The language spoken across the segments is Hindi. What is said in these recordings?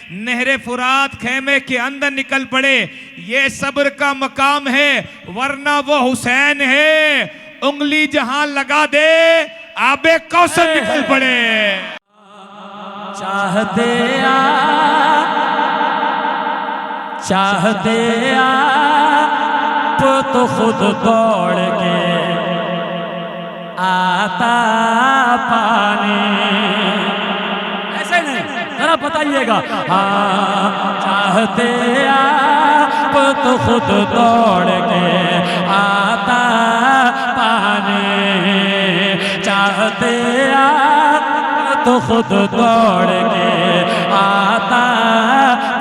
नहरे फुरात खेमे के अंदर निकल पड़े। ये सब्र का मकाम है, वरना वो हुसैन है, उंगली जहां लगा दे आबे कौसर निकल पड़े। चाहते आप तो खुद दौड़ के आता पानी। ऐसे नहीं, जरा बताइएगा। हाँ, चाहते आप तो खुद दौड़ के आता पानी। चाहते आप तो खुद दौड़ के आता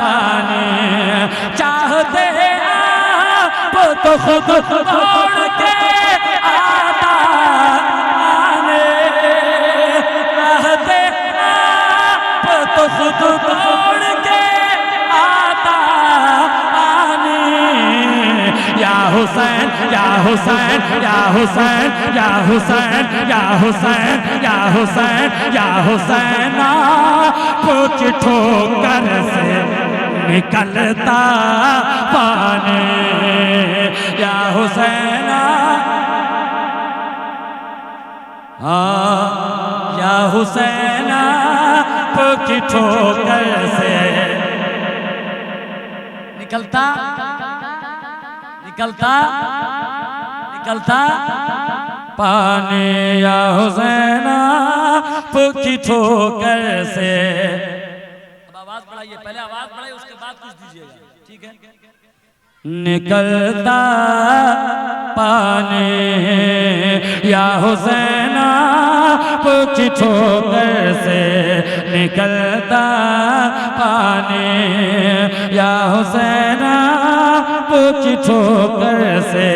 पानी। चाहते आप तो खुद दौड़ के आता पानी। चाहते आप तो खुद दौड़ के आता पानी। या हुसैन या हुसैन या हुसैन या हुसैन या हुसैन या हुसैन या हुसैन कुछ ठोकर से निकलता पानी। या हुसैन हाँ, या हुसैन कुछ ठोकर से निकलता पानी। या हुसैन की ठोकर से। अब आवाज बढ़ाइए, पहले आवाज बढ़ाइए उसके बाद कुछ दीजिएगा, ठीक है। निकलता पानी। या हुसैन की ठोकर से निकलता पानी। या हुसैन की ठोकर से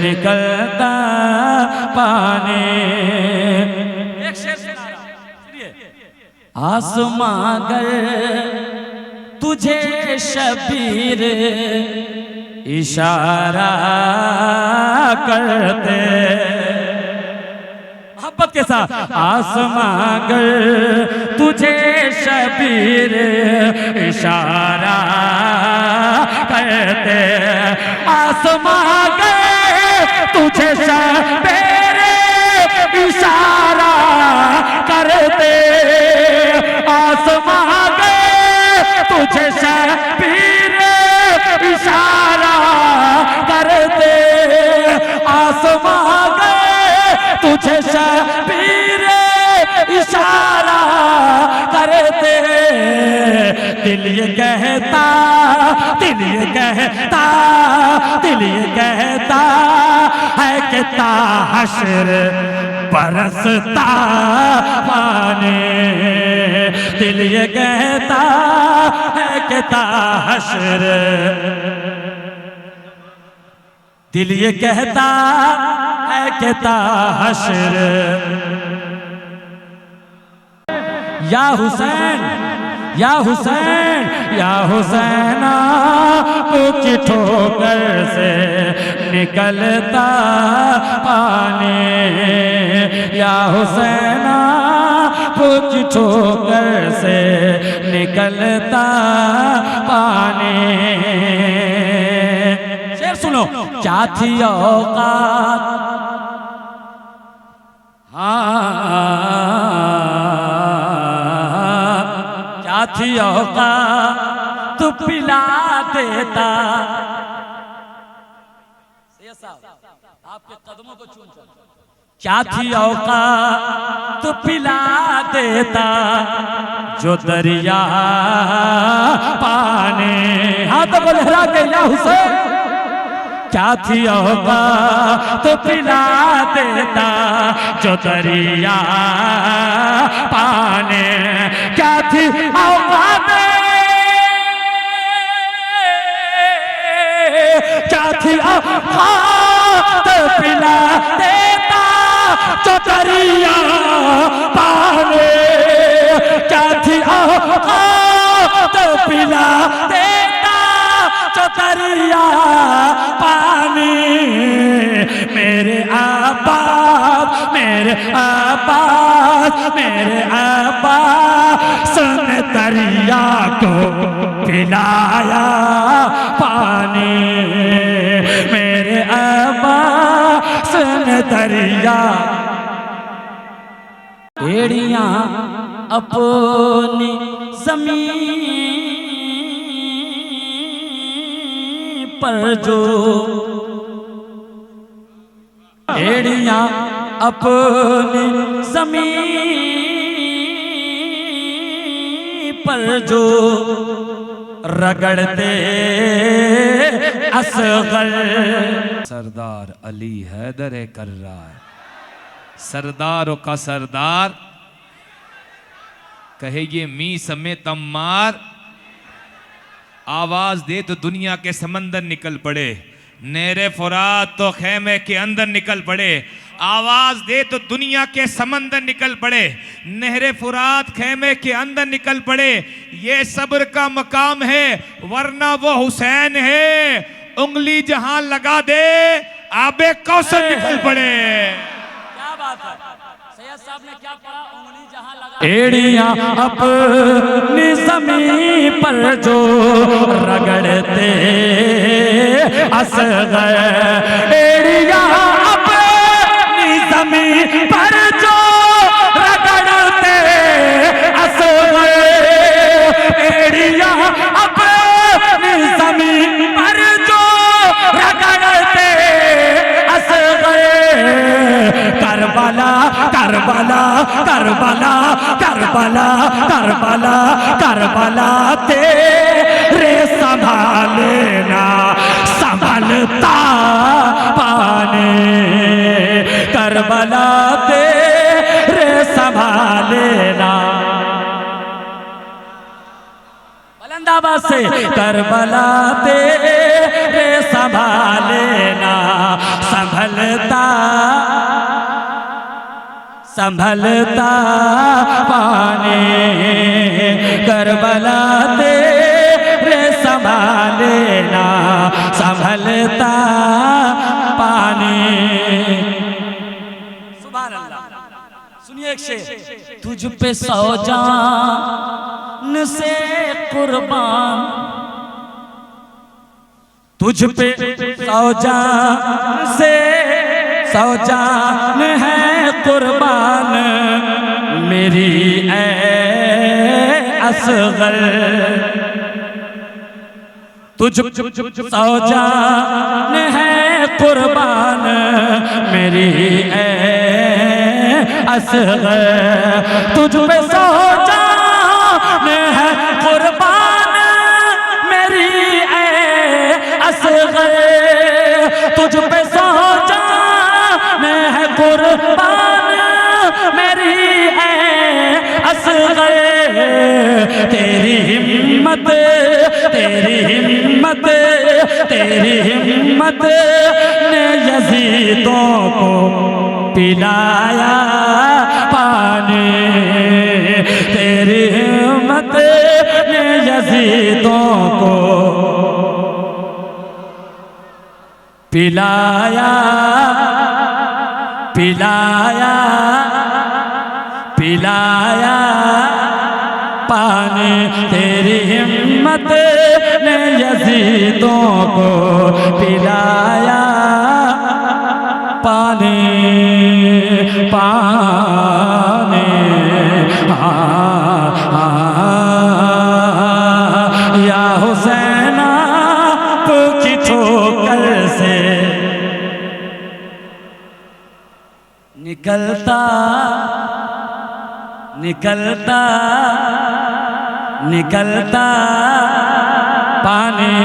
निकलता पानी। एक शेर सुना रहा हूं, आसमां गर तुझे शबीर इशारा करते। मोहब्बत के साथ। आसमां गर तुझे शबीर इशारा करते। आसमां गर तुझे शबीर इशारा करते। आसमां गर तुझे शबीर इशारा करते। आसमां गर तुझे शबीर इशारा करते। दिल ये कहता है कि ताहशर बरसता पानी। दिल ये कहता है कि ताहशर, दिल ये कहता है कि ताहशर। या हुसैन या हुसैन या हुसैन कुछ ठोकर से निकलता पानी। या हुसैन कुछ ठोकर से निकलता पानी। शेर सुनो। क्या थी औकात, क्या थी औकात तू पिला देता। आपके कदमों को चूम चूम। क्या थी औकात तू पिला देता जो दरिया पानी। हाँ तो लहरा के या हुसैन। क्या थी औकात तो पिला देता जो दरिया पाने। क्या थी औकात, क्या थी औकात तो पिला देता जो दरिया पाने। क्या थी औकात तो पिला देता जो दरिया पानी। मेरे आबाद अब्बास मेरे अब्बास ने दरिया को पिलाया पानी, मेरे अब्बास ने दरिया। एड़ियां अपनी ज़मीन पर जो, एड़ियां अपनी ज़मीन पर जो रगड़ते असगर। सरदार अली हैदर कर्रार, सरदारों का सरदार कहे ये मी समेत अम्मार, आवाज दे तो दुनिया के समंदर निकल पड़े, नेरे फुरात तो खेमे के अंदर निकल पड़े। आवाज दे तो दुनिया के समंदर निकल पड़े, नहरे फुरात खेमे के अंदर निकल पड़े। ये सब्र का मकाम है वरना वो हुसैन है, उंगली जहां लगा दे आबे कौसर निकल पड़े। क्या बात है, सैयद साहब ने क्या पढ़ा, उंगली जहां लगा। एड़ियां अपनी ज़मीन पर जो रगड़ते असगर, एड़ियां अपनी ज़मीन पर जो रगड़ते असगर, एड़ियां अपनी ज़मीन पर जो रगड़ते Asgar. Karbala Karbala Karbala Karbala Karbala Karbala तेरे संभालना संभलता पाने, करबला तेरे संभालना। बुलंदाबाद से करबला तेरे संभालना संभलता संभलता पाने, करबला तेरे संभालना संभलता पाने। सुभान अल्लाह। सुनिए एक शेर, तुझ पे सौ जान से कुर्बान, तुझ पे सौ जान से सौ जान है कुर्बान, मेरी ऐ असगर। तुझ सौ जान है कुर्बान, मेरी ऐ असगर। तुझ पे सौ जान है कुर्बान, मेरी ऐ असगर। तुझ पे सौ जान है कुर्बान, मेरी ऐ असगर। तेरी हिम्मत तेरी हिम्मत तेरी हिम्मत ने यजीदों को पिलाया पानी, तेरी हिम्मत ने यजीदों को पिलाया पिलाया पिलाया पानी, तेरी हिम्मत ने यजीदों को पिलाया पानी पानी। या हुसैन आपकी ठोकर से निकलता निकलता निकलता पानी।